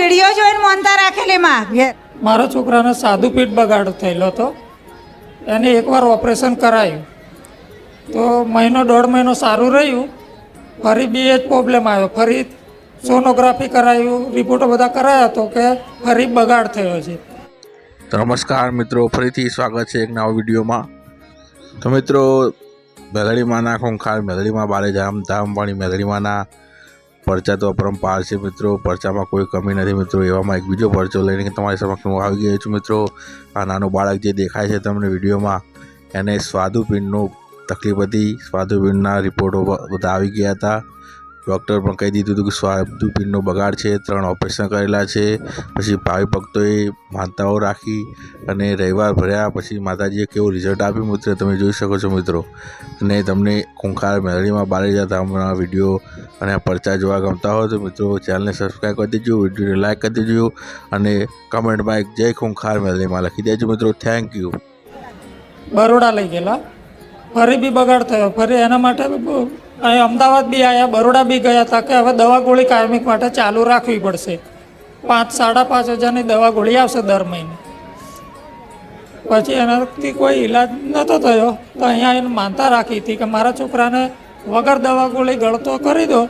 Video જોઈને મોનતા રાખેલી માં મારા છોકરાને સાદું પેટ બગાડ થયેલો હતો. એને એકવાર ઓપરેશન કરાયું તો મહિનો દોઢ મહિનો સારું રહ્યું. ફરી બી એ જ પ્રોબ્લેમ આવ્યો. ફરી સોનોગ્રાફી કરાયું, રિપોર્ટો બધા કરાયા તો કે ફરી બગાડ થયો છે. તો નમસ્કાર મિત્રો, ફરીથી સ્વાગત છે એક નવા વિડીયોમાં. તો મિત્રો, મેઘડીમાંના ખોંખાર, મેઘડીમાં બારે ધામવાળી મેઘડીમાંના પરચા તો અપરંપાર છે મિત્રો. પરચામાં કોઈ કમી નથી મિત્રો. એવામાં એક બીજો પરચો લઈને તમારી સમક્ષ હું આવી ગયો છું મિત્રો. આ નાનું બાળક જે દેખાય છે તમને વિડીયોમાં, એને સ્વાદુપિંડનું તકલીફ હતી. સ્વાદુપિંડના રિપોર્ટો બધા આવી ગયા હતા. ડૉક્ટર પણ કહી દીધું હતું કે સ્વાદુપિંડનો બગાડ છે. 3 ઓપરેશન કરેલા છે. પછી ભાવિ ભક્તોએ માનતાઓ રાખી અને રવિવાર ભર્યા. પછી માતાજીએ કેવું રિઝલ્ટ આપ્યું મિત્રો તમે જોઈ શકો છો મિત્રો. અને તમને ખોંખાર મેઘડીમાં બારેજા ધામના વિડીયો અને પરચા જોવા ગમતા હોય તો મિત્રો ચેનલને સબસ્ક્રાઈબ કરી દેજો, વિડીયોને લાઈક કરી દેજો અને કમેન્ટમાં એક જય ખોંખાર મેઘડીમાં લખી દેજો મિત્રો. Thank you. બરોડા લઈ ગયેલા, ફરી બી બગાડ થયો. ફરી એના માટે અહીં અમદાવાદ બી આવ્યા, બરોડા બી ગયા હતા કે હવે દવા ગોળી કાયમિક માટે ચાલુ રાખવી પડશે. 5,500 દવા ગોળી આવશે દર મહિને. પછી એનાથી કોઈ ઈલાજ નહોતો થયો તો અહીંયા એને માનતા રાખી હતી કે મારા છોકરાને વગર દવા ગોળી ગળતો કરી દો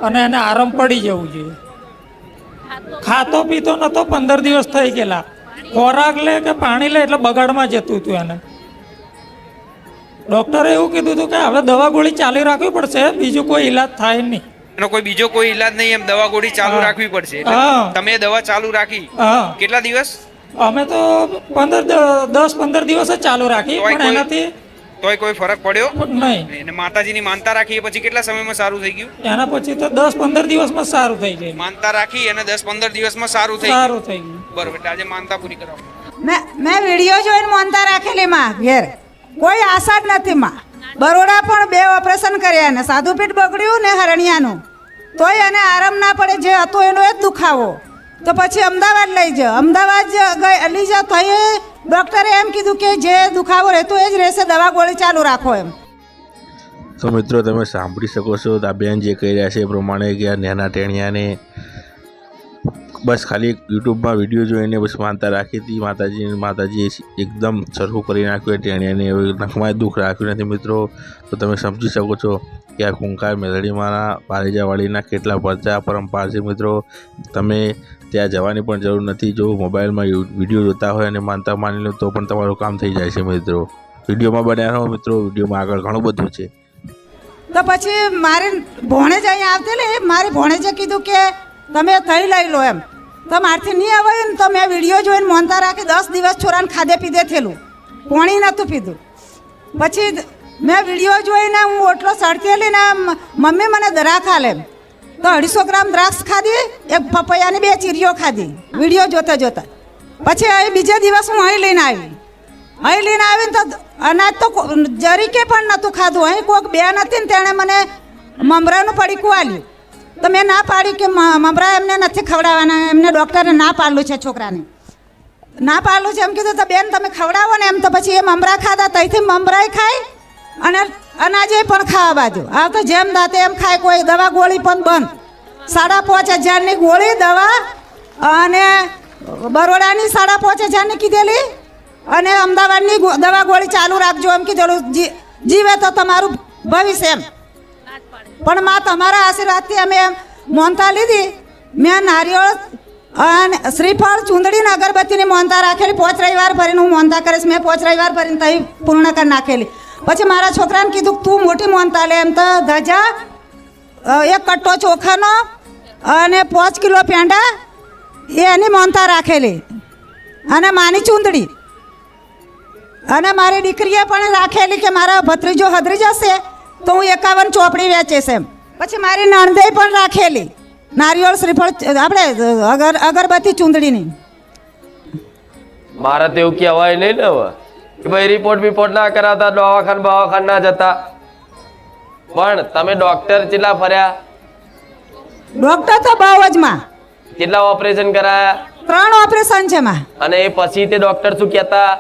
અને એને આરામ પડી જવું જોઈએ. ખાતો પીતો નહોતો, 15 દિવસ થઈ ગયેલા. ખોરાક લે કે પાણી લે એટલે બગાડમાં જતું હતું એને. ડૉક્ટરે એવું કીધું હતું કે હવે દવા ગોળી ચાલુ રાખવી પડશે, બીજું કોઈ ઈલાજ થાય નહીં. એનો કોઈ બીજો કોઈ ઈલાજ નહીં, એમ દવા ગોળી ચાલુ રાખવી પડશે. તમે દવા ચાલુ રાખી કેટલા દિવસ? અમે તો 10-15 દિવસ જ ચાલુ રાખી, પણ એનાથી તોય કોઈ ફરક પડ્યો નહીં. એને માતાજીની માનતા રાખી એ પછી કેટલા સમયમાં સારું થઈ ગયું? એના પછી તો 10-15 દિવસમાં સારું થઈ ગયું. માનતા રાખી અને 10-15 દિવસમાં સારું થઈ ગયું. બરોબર. એટલે આજે માનતા પૂરી કરાવો. મેં વિડીયો જોઈને મોનતા રાખેલી માં ઘેર. કોઈ આશા જ નથી માં. બરોડા પણ 2 ઓપરેશન કર્યા ને સાદું પેટ બગડ્યું ને હરણિયાનું, તોય એને આરામ ના પડે. જે હતો એનો એ જ દુખાવો. તો પછી અમદાવાદ લઈ જાઓ. અમદાવાદ લઈ જાઓ તો ડૉક્ટરે એમ કીધું કે જે દુખાવો રહેતો એ જ રહેશે, દવા ગોળી ચાલુ રાખો એમ. તો મિત્રો તમે સાંભળી શકો છો આ બેન જે કહી રહ્યા છે એ પ્રમાણે કે આ નાના ટેણિયાને બસ ખાલી યુટ્યુબમાં વિડીયો જોઈને બસ માનતા રાખી હતી. માતાજીએ એકદમ સરખું કરી નાખ્યું. ટેણિયાને હવે નખમાં દુઃખ રાખ્યું નથી મિત્રો. તો તમે સમજી શકો છો કે આ ખોંખાર મેઘડીમાંના બારેજાવાળીના કેટલા પરચા પરંપાર છે મિત્રો. તમે ત્યાં જવાની પણ જરૂર નથી. જો મોબાઈલમાં વિડીયો જોતા હોય અને માનતા માની લો તો પણ તમારું કામ થઈ જાય છે મિત્રો. વિડીયોમાં બન્યા રહો મિત્રો. વિડીયોમાં આગળ ઘણું બધું છે. તો પછી મારી ભોણેજ અહીંયા આવતેલી, મારી ભોણેજે કીધું કે તમે થઈ લઈ લો એમ. તો મારથી નહીં આવે ને તો મેં વિડીયો જોઈને મોનતા રાખી. 10 દિવસ છોરાને ખાધે પીધે થયેલું, પાણી નહોતું પીધું. પછી મેં વિડીયો જોઈને હું ઓટલો સડતેલી ને મમ્મી મને દ્રાક્ષ આલે તો 250 ગ્રામ દ્રાક્ષ ખાધી, એક પપૈયાની 2 ચીરીઓ ખાધી વિડીયો જોતા જોતા. પછી અહીં બીજે દિવસ હું અહીં લઈને આવી. અહીં લઈને આવીને તો અનાજ તો જરીકે પણ નહોતું ખાધું. અહીં કોઈક બેન હતી ને તેણે મને મમરાનું પડીકું આલ્યું. તો મેં ના પાડી કે મમરા એમને નથી ખવડાવવાના. એમને ડૉક્ટરે ના પાડલું છે, છોકરાને ના પાડલું છે એમ કીધું. તો બેન તમે ખવડાવો ને એમ. તો પછી એ મમરા ખાધા, ત્યાંથી મમરાય ખાય અને અનાજે પણ ખાવા બાજુ. આ તો જેમ દાતે એમ ખાય. કોઈ દવા ગોળી પણ બંધ. 5,500ની ગોળી દવા અને બરોડાની 5,500ની કીધેલી અને અમદાવાદની દવા ગોળી ચાલુ રાખજો એમ કીધેલું. જીવે તો તમારું ભવિષ્ય એમ. પણ માં તમારા આશીર્વાદથી અમે મોનતા લીધી. મેં નારિયેળ અને શ્રીફળ, ચૂંદડી ને અગરબત્તીની મોનતા રાખેલી. 5 રવિવાર ભરીને હું મોનતા કરીશ. મેં 5 રવિવાર ભરીને તઈ પૂર્ણ કરી નાખેલી. પછી મારા છોકરાને કીધું તું મોટી મોનતા લે એમ. તો ધજા, 1 કટ્ટો ચોખાનો અને 5 કિલો પેંડા એની મોનતા રાખેલી અને માની ચૂંદડી. અને મારી દીકરીએ પણ રાખેલી કે મારા ભત્રીજો હદરી જશે તો હું 51 ચોપડી વેચીશ એમ. પછી મારી નણંદે પણ રાખેલી નારિયેળ, શ્રીફળ, આપણે અગરબત્તી, ચૂંદડીની. મારે તો એવું કહેવાય નહીં ને હવે કે ભાઈ રિપોર્ટ ના કરાવતા, દવાખાના ના જતા. પણ તમે ડોક્ટર કેટલા ફર્યા? ડોક્ટર તો બહુ જ માં. કેટલા ઓપરેશન કરાયા? 3 ઓપરેશન છે માં. અને એ પછી તે ડોક્ટર શું કહેતા?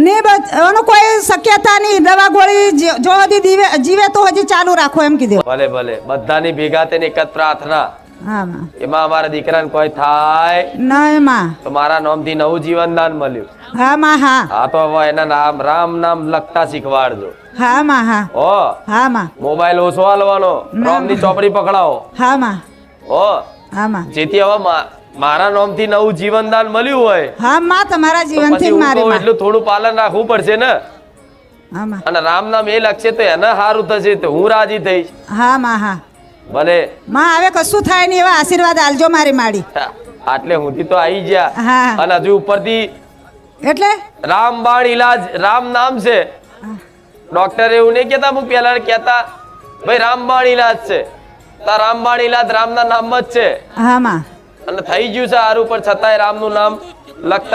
ને એનું કોઈ શક્યતા નહીં. દવા ગોળી જો હજી જીવે તો હજી ચાલુ રાખો એમ કીધું. ભલે ભલે, બધાની ભેગા થઈને એક જ પ્રાર્થના હા માં એમાં અમારા દીકરાને કોઈ થાય નહીં માં તો મારા નામથી નવું જીવનદાન મળ્યું. હા માં હા હા તો હવે એના નામ રામ નામ લખતા શીખવાડજો. હા માં હા ઓ હા માં મોબાઈલ ઓછો હાલવાનો, રામની ચોપડી પકડાવો. હા માં ઓ હા માં જેથી હવે મારા નામથી નવું જીવનદાન મળ્યું હોય હા માં તમારા તો જીવનથી પછી જ હું મારે કહું માં એટલું થોડું પાલન રાખવું પડશે ને. હા માં અને રામ નામ એ લખશે તો એને સારું થશે તો હું રાજી થઈશ. હા માં હા ભલે માં હવે કશું થાય નહીં એવા આશીર્વાદ આલજો મારી માડી આટલે હુંથી તો આવી ગયા. હા. અને હજુ ઉપરથી એટલે રામબાણ ઈલાજ રામ નામ છે. ડોક્ટર એવું નહીં કેતા, હું પેલા કેતા ભાઈ રામબાણ ઈલાજ છે, તો રામબાણ ઈલાજ રામના નામ જ છે હા માં અને થઈ ગયું છે સારું, પણ છતાંય રામનું નામ લખતા